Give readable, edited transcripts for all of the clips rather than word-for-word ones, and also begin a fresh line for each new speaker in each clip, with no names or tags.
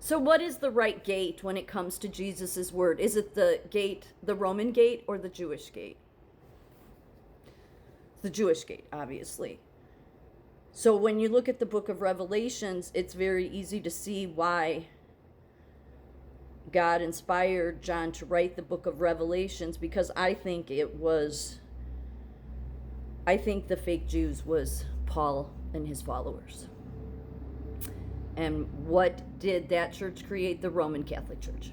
So what is the right gate when it comes to Jesus's word? Is it the gate, the Roman gate, or the Jewish gate? The Jewish gate, obviously. So when you look at the book of Revelations, it's very easy to see why God inspired John to write the book of Revelations, because I think the fake Jews was Paul and his followers. And what did that church create? The Roman Catholic Church.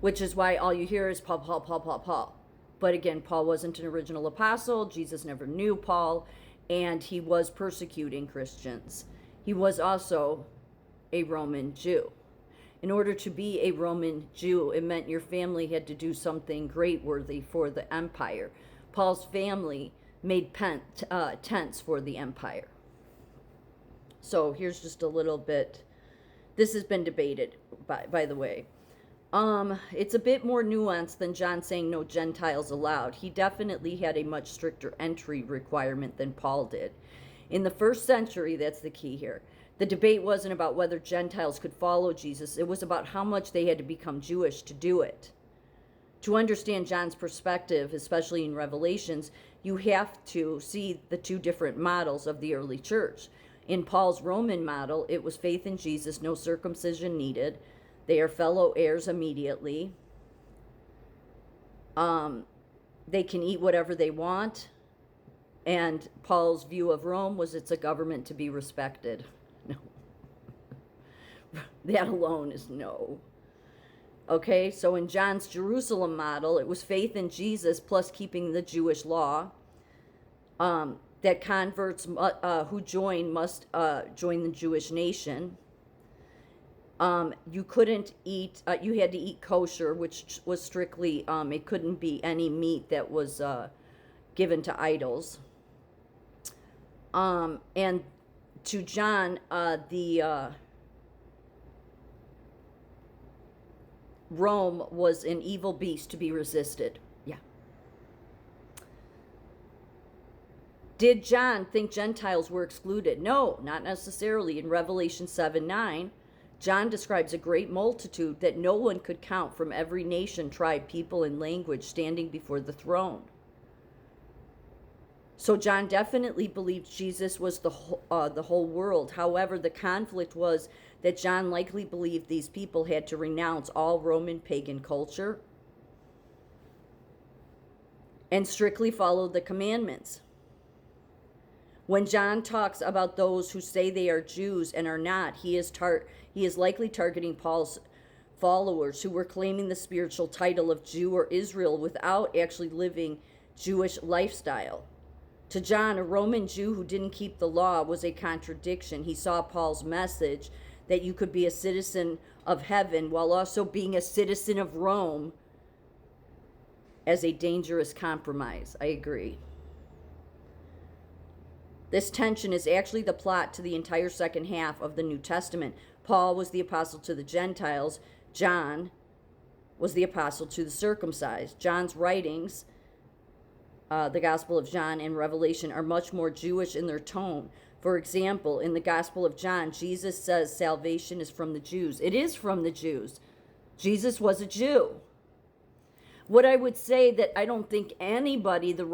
Which is why all you hear is Paul, Paul, Paul, Paul, Paul. But again, Paul wasn't an original apostle. Jesus never knew Paul. And he was persecuting Christians. He was also a Roman Jew. In order to be a Roman Jew, it meant your family had to do something great worthy for the empire. Paul's family made tents for the empire. So here's just a little bit. This has been debated, by the way. It's a bit more nuanced than John saying no Gentiles allowed. He definitely had a much stricter entry requirement than Paul did. In the first century, that's the key here, the debate wasn't about whether Gentiles could follow Jesus. It was about how much they had to become Jewish to do it. To understand John's perspective, especially in Revelations, you have to see the two different models of the early church. In Paul's Roman model, it was faith in Jesus, no circumcision needed. They are fellow heirs immediately. They can eat whatever they want. And Paul's view of Rome was it's a government to be respected. No. That alone is no. Okay, so in John's Jerusalem model, it was faith in Jesus plus keeping the Jewish law. That converts who join must join the Jewish nation. You couldn't eat, you had to eat kosher, which was strictly, it couldn't be any meat that was given to idols. And to John, Rome was an evil beast to be resisted. Yeah. Did John think Gentiles were excluded? No, not necessarily. In Revelation 7:9, John describes a great multitude that no one could count from every nation, tribe, people, and language standing before the throne. So John definitely believed Jesus was the whole world. However, the conflict was that John likely believed these people had to renounce all Roman pagan culture and strictly follow the commandments. When John talks about those who say they are Jews and are not, he is likely targeting Paul's followers who were claiming the spiritual title of Jew or Israel without actually living Jewish lifestyle. To John, a Roman Jew who didn't keep the law was a contradiction. He saw Paul's message that you could be a citizen of heaven while also being a citizen of Rome as a dangerous compromise. I agree. This tension is actually the plot to the entire second half of the New Testament. Paul was the apostle to the Gentiles. John was the apostle to the circumcised. John's writings, the Gospel of John and Revelation, are much more Jewish in their tone. For example, in the Gospel of John, Jesus says salvation is from the Jews. It is from the Jews. Jesus was a Jew. What I would say that I don't think anybody, the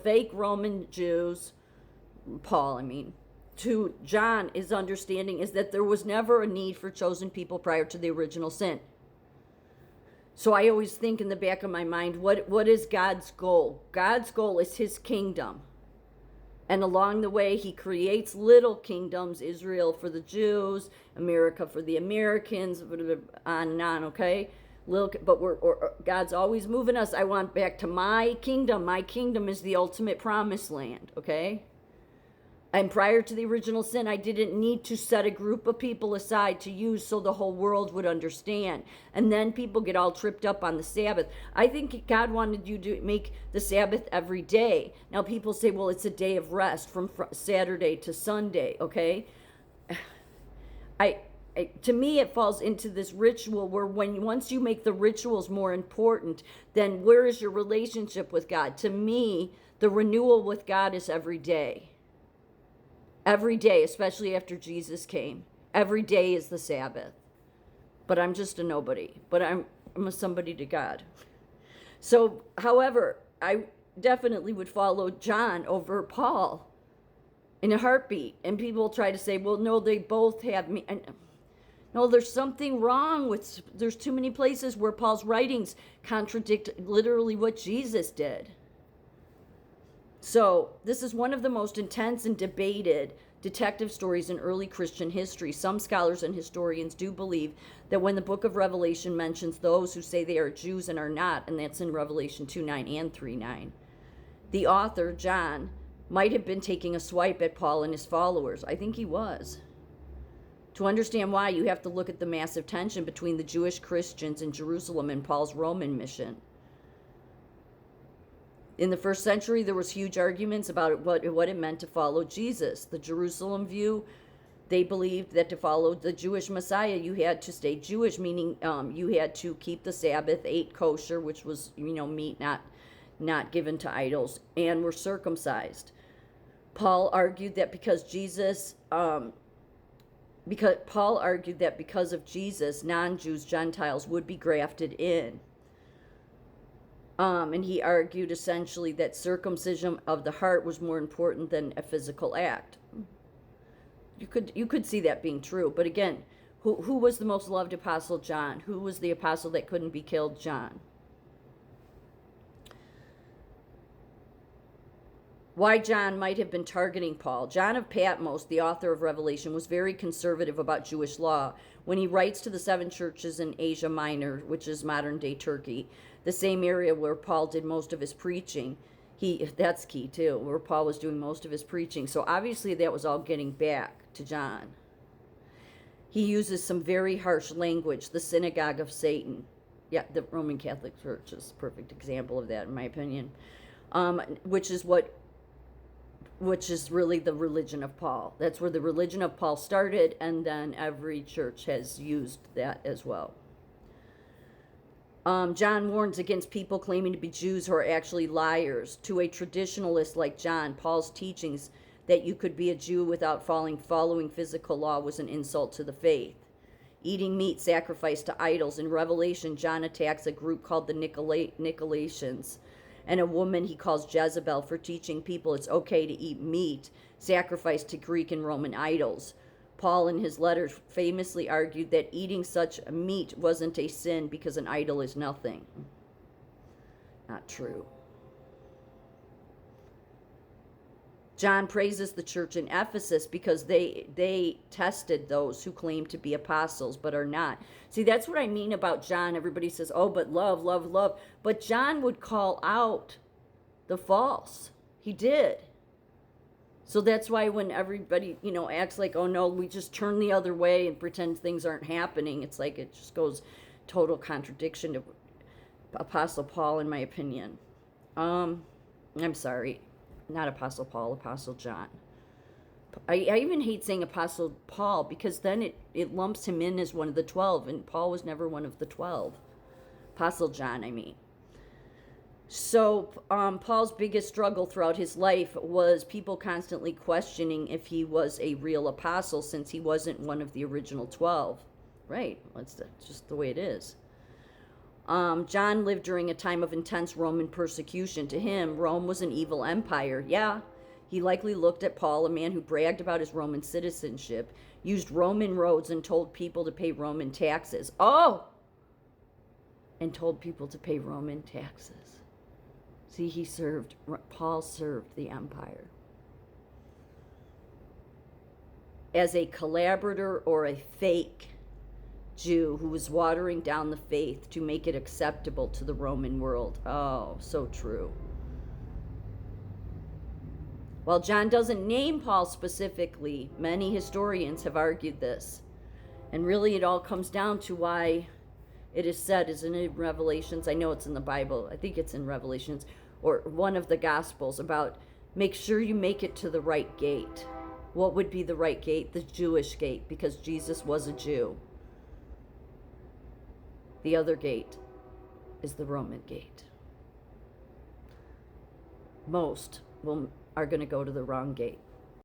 fake Roman Jews, Paul, to John is understanding is that there was never a need for chosen people prior to the original sin. So I always think in the back of my mind, what is God's goal? God's goal is his kingdom. And along the way, he creates little kingdoms, Israel for the Jews, America for the Americans, on and on, okay? But God's always moving us. I want back to my kingdom. My kingdom is the ultimate promised land, okay? And prior to the original sin, I didn't need to set a group of people aside to use so the whole world would understand. And then people get all tripped up on the Sabbath. I think God wanted you to make the Sabbath every day. Now people say, well, it's a day of rest from Saturday to Sunday, okay? To me, it falls into this ritual where once you make the rituals more important, then where is your relationship with God? To me, the renewal with God is every day. Every day, especially after Jesus came. Every day is the Sabbath. But I'm just a nobody. But I'm a somebody to God. So, however, I definitely would follow John over Paul in a heartbeat. And people try to say, well, no, they both have me. And no, there's something wrong with, there's too many places where Paul's writings contradict literally what Jesus did. So, this is one of the most intense and debated detective stories in early Christian history. Some scholars and historians do believe that when the book of Revelation mentions those who say they are Jews and are not, and that's in Revelation 2:9 and 3:9, the author, John, might have been taking a swipe at Paul and his followers. I think he was. To understand why, you have to look at the massive tension between the Jewish Christians in Jerusalem and Paul's Roman mission. In the first century, there was huge arguments about what it meant to follow Jesus. The Jerusalem view, they believed that to follow the Jewish Messiah, you had to stay Jewish, meaning you had to keep the Sabbath, ate kosher, which was meat not given to idols, and were circumcised. Paul argued that because of Jesus, non-Jews, Gentiles would be grafted in. And he argued essentially that circumcision of the heart was more important than a physical act. You could see that being true, but again, who was the most loved apostle? John. Who was the apostle that couldn't be killed? John. Why John might have been targeting Paul. John of Patmos, the author of Revelation, was very conservative about Jewish law. When he writes to the 7 churches in Asia Minor, which is modern-day Turkey, the same area where Paul did most of his preaching, that's key too, where Paul was doing most of his preaching. So obviously that was all getting back to John. He uses some very harsh language, the synagogue of Satan. Yeah, the Roman Catholic Church is a perfect example of that, in my opinion, which is really the religion of Paul. That's where the religion of Paul started, and then every church has used that as well. John warns against people claiming to be Jews who are actually liars. To a traditionalist like John, Paul's teachings that you could be a Jew without following physical law was an insult to the faith. Eating meat sacrificed to idols. In Revelation, John attacks a group called the Nicolaitans, and a woman he calls Jezebel for teaching people it's okay to eat meat sacrificed to Greek and Roman idols. Paul, in his letters, famously argued that eating such meat wasn't a sin because an idol is nothing. Not true. John praises the church in Ephesus because they tested those who claim to be apostles but are not. See, that's what I mean about John. Everybody says, oh, but love, love, love. But John would call out the false. He did. So that's why when everybody, acts like, oh no, we just turn the other way and pretend things aren't happening, it's like it just goes total contradiction to Apostle Paul, in my opinion. I'm sorry, not Apostle Paul, Apostle John. I even hate saying Apostle Paul because then it lumps him in as one of the 12, and Paul was never one of the 12. Apostle John, I mean. So Paul's biggest struggle throughout his life was people constantly questioning if he was a real apostle since he wasn't one of the original 12. Right, that's just the way it is. John lived during a time of intense Roman persecution. To him, Rome was an evil empire. Yeah, he likely looked at Paul, a man who bragged about his Roman citizenship, used Roman roads, and told people to pay Roman taxes. Oh! And told people to pay Roman taxes. See, Paul served the empire. As a collaborator or a fake Jew who was watering down the faith to make it acceptable to the Roman world. Oh, so true. While John doesn't name Paul specifically, many historians have argued this. And really it all comes down to why it is said, isn't it, in Revelations? I know it's in the Bible. I think it's in Revelations or one of the Gospels about make sure you make it to the right gate. What would be the right gate? The Jewish gate, because Jesus was a Jew. The other gate is the Roman gate. Most are going to go to the wrong gate.